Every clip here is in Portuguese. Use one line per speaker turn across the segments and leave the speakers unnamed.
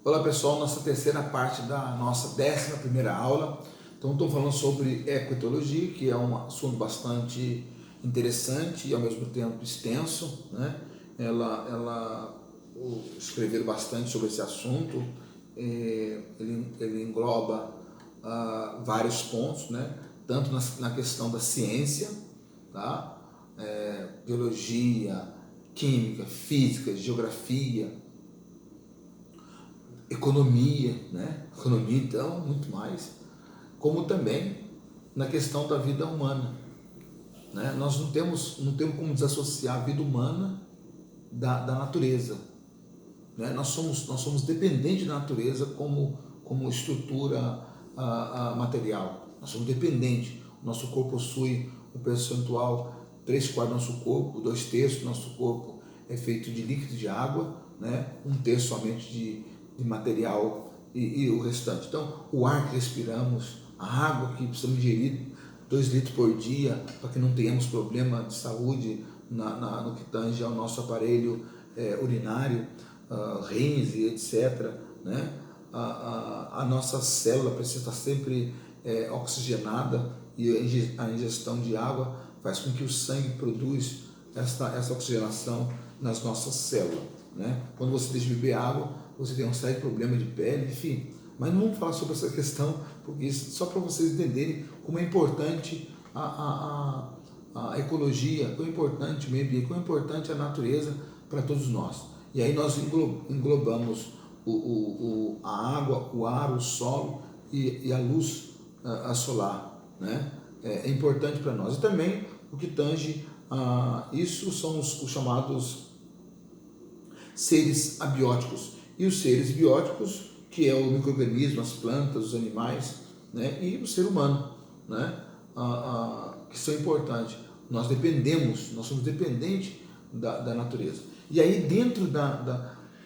Olá pessoal, nossa terceira parte da nossa 11ª aula. Então estou falando sobre ecoetologia, que é um assunto bastante interessante e ao mesmo tempo extenso, né? Escreveram bastante sobre esse assunto. Ele engloba vários pontos, né? Tanto na questão da ciência, tá? Biologia, química, física, geografia, economia, né? Economia então, muito mais, como também na questão da vida humana, né? Nós não temos como desassociar a vida humana da natureza, né? Nós somos dependentes da natureza como estrutura material. Nós somos dependentes. O nosso corpo possui um percentual, 3/4 do nosso corpo, 2/3 do nosso corpo é feito de líquido de água, né? 1/3 somente de material e o restante. Então, o ar que respiramos, a água que precisamos ingerir 2 litros por dia para que não tenhamos problema de saúde no que tange ao nosso aparelho urinário, rins e etc., né? A nossa célula precisa estar sempre oxigenada e a ingestão de água faz com que o sangue produza essa oxigenação nas nossas células, né? Quando você deixa de beber água, você tem um sério problema de pele, enfim. Mas não vamos falar sobre essa questão, porque isso, só para vocês entenderem como é importante a ecologia, como é importante o meio ambiente, como é importante a natureza para todos nós. E aí nós englobamos a água, o ar, o solo e a luz solar, né? É importante para nós. E também o que tange isso são os chamados seres abióticos. E os seres bióticos, que é o micro-organismo, as plantas, os animais, né? E o ser humano, né? Que são importantes. Nós somos dependentes da natureza. E aí dentro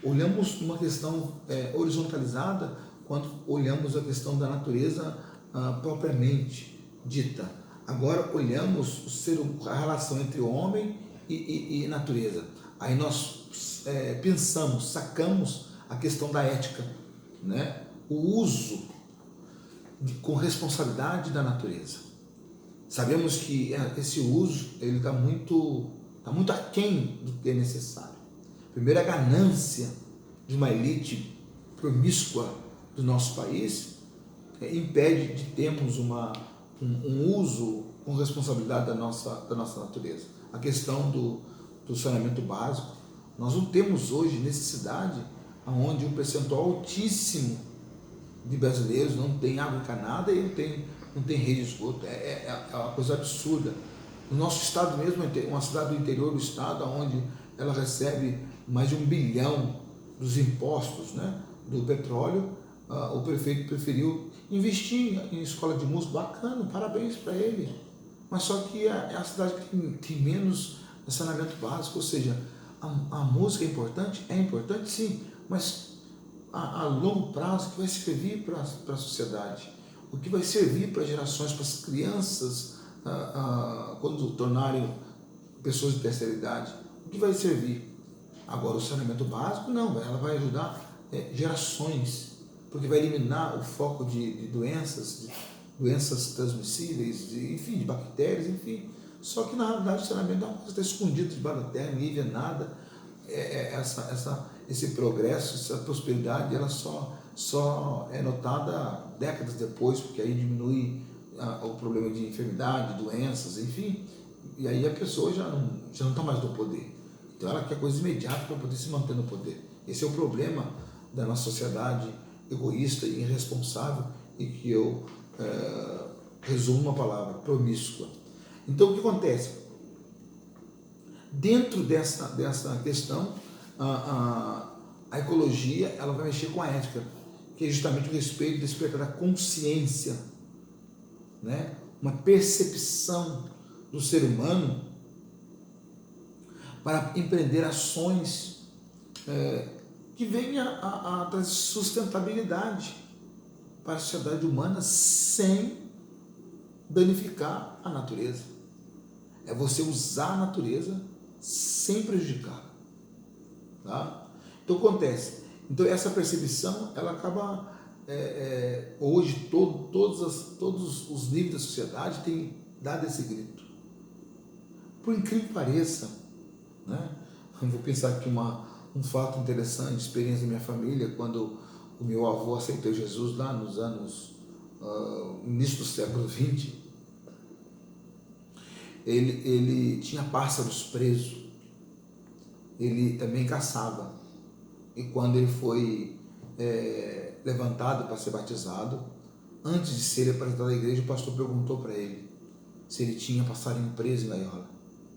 olhamos uma questão horizontalizada quando olhamos a questão da natureza propriamente dita. Agora olhamos a relação entre o homem e natureza. Aí nós sacamos a questão da ética, né? O uso com responsabilidade da natureza. Sabemos que esse uso ele está muito aquém do que é necessário. Primeiro, a ganância de uma elite promíscua do nosso país impede de termos um uso com responsabilidade da nossa natureza. A questão do saneamento básico. Nós não temos hoje necessidade onde um percentual altíssimo de brasileiros não tem água encanada e não tem rede de esgoto. É uma coisa absurda. No nosso estado mesmo, uma cidade do interior do estado, onde ela recebe mais de 1 bilhão dos impostos, né, do petróleo, o prefeito preferiu investir em escola de música. Bacana, parabéns para ele. Mas só que é a cidade que tem menos saneamento básico, ou seja, a música é importante sim, mas a longo prazo, o que vai servir para a sociedade? O que vai servir para gerações, para as crianças, quando tornarem pessoas de terceira idade? O que vai servir? Agora, o saneamento básico, não, ela vai ajudar gerações, porque vai eliminar o foco de doenças transmissíveis, enfim, de bactérias, enfim. Só que na realidade o saneamento é uma coisa que está escondida debaixo da terra, ninguém vê nada. Esse progresso, essa prosperidade, ela só é notada décadas depois, porque aí diminui o problema de enfermidade, doenças, enfim, e aí a pessoa já não está mais no poder. Então ela quer coisa imediata para poder se manter no poder. Esse é o problema da nossa sociedade egoísta e irresponsável, e que eu resumo uma palavra: promíscua. Então o que acontece? Dentro dessa questão, a ecologia ela vai mexer com a ética, que é justamente o respeito e despertar da consciência, né? Uma percepção do ser humano para empreender ações que venham a trazer sustentabilidade para a sociedade humana sem danificar a natureza. É você usar a natureza sem prejudicar, tá? Então acontece, Então essa percepção, ela acaba, hoje todos os níveis da sociedade têm dado esse grito. Por incrível que pareça, né? Eu vou pensar aqui um fato interessante, experiência da minha família, quando o meu avô aceitou Jesus lá nos anos, início do século XX, ele tinha pássaros presos, ele também caçava, e quando ele foi levantado para ser batizado, antes de ser apresentado à igreja, o pastor perguntou para ele se ele tinha passarinho preso em gaiola.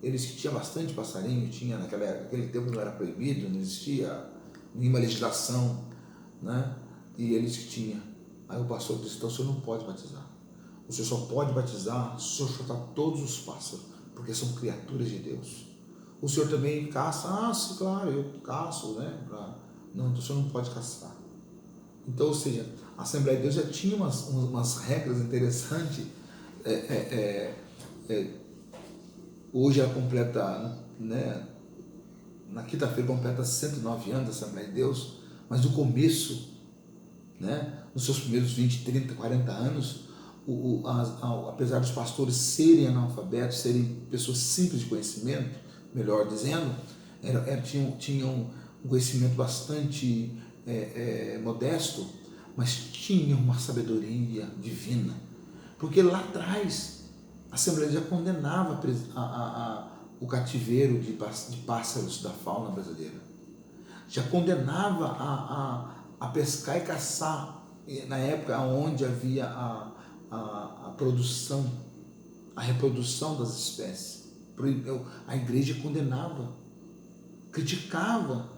Ele disse que tinha bastante passarinho, tinha naquele tempo não era proibido, não existia nenhuma legislação, né? E ele disse que tinha. Aí o pastor disse: então o senhor não pode batizar. O senhor só pode batizar se o senhor soltar todos os pássaros, porque são criaturas de Deus. O senhor também caça? Ah, sim, claro, eu caço, né? Não, então o senhor não pode caçar. Então, ou seja, a Assembleia de Deus já tinha umas regras interessantes. Hoje ela completa, né? Na quinta-feira completa 109 anos da Assembleia de Deus, mas no começo, né? Nos seus primeiros 20, 30, 40 anos, apesar dos pastores serem analfabetos, serem pessoas simples de conhecimento, melhor dizendo, tinham um conhecimento bastante modesto, mas tinham uma sabedoria divina, porque lá atrás a Assembleia já condenava o cativeiro de pássaros da fauna brasileira, já condenava a pescar e caçar na época onde havia a produção, a reprodução das espécies. A igreja condenava, criticava,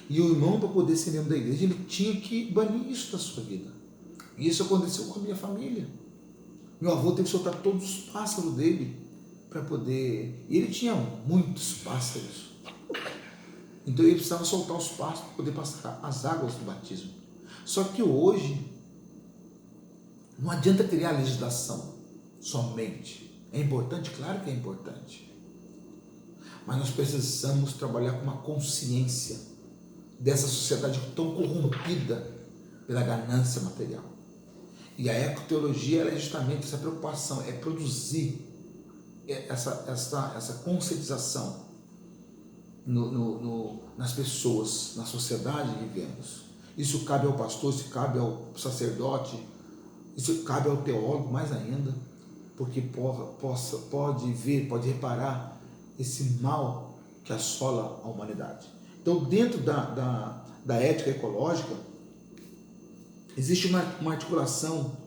e o irmão, para poder ser membro da igreja, ele tinha que banir isso da sua vida. E isso aconteceu com a minha família. Meu avô teve que soltar todos os pássaros dele para poder... E ele tinha muitos pássaros. Então ele precisava soltar os pássaros para poder passar as águas do batismo. Só que hoje não adianta criar legislação somente. É importante? Claro que é importante. Mas nós precisamos trabalhar com uma consciência dessa sociedade tão corrompida pela ganância material. E a ecoteologia é justamente essa preocupação, é produzir essa conscientização nas pessoas, na sociedade que vivemos. Isso cabe ao pastor, isso cabe ao sacerdote, isso cabe ao teólogo mais ainda, porque pode ver, pode reparar esse mal que assola a humanidade. Então, dentro da ética ecológica, existe uma articulação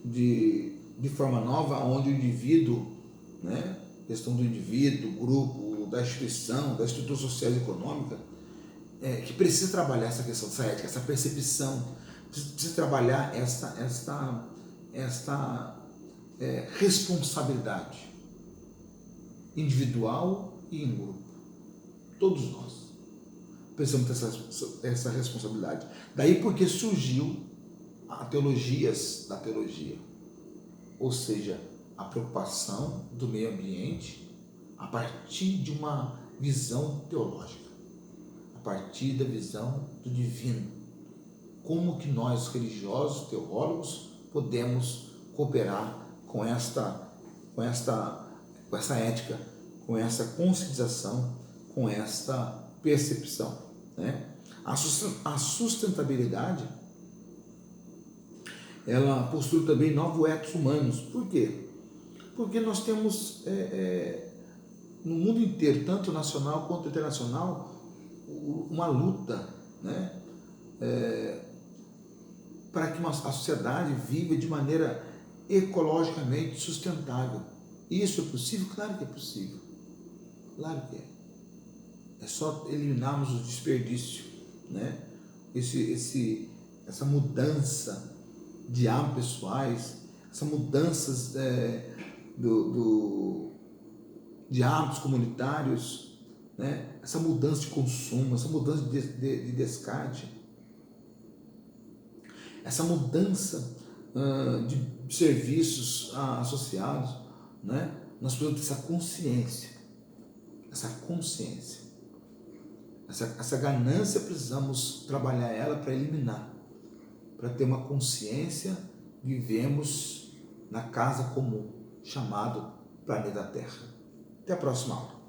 de forma nova, onde o indivíduo, né, questão do indivíduo, do grupo, da instituição, da estrutura social e econômica, que precisa trabalhar essa questão dessa ética, essa percepção, precisa trabalhar esta responsabilidade individual e em grupo. Todos nós precisamos ter essa responsabilidade. Daí porque surgiu a teologias da teologia, ou seja, a preocupação do meio ambiente a partir de uma visão teológica, a partir da visão do divino. Como que nós, religiosos, teólogos, podemos cooperar com essa ética, com essa conscientização, com essa percepção, né? A sustentabilidade, ela possui também novos etos humanos. Por quê? Porque nós temos no mundo inteiro, tanto nacional quanto internacional, uma luta, né? Para que a sociedade viva de maneira ecologicamente sustentável. Isso é possível? Claro que é possível. Claro que é. É só eliminarmos o desperdício, né? Essa mudança de hábitos pessoais, essa mudanças de hábitos comunitários, né? Essa mudança de consumo, essa mudança de descarte, essa mudança de serviços associados, né? Nós precisamos ter essa consciência, Essa ganância precisamos trabalhar ela para eliminar, para ter uma consciência, vivemos na casa comum, chamado planeta Terra. Até a próxima aula.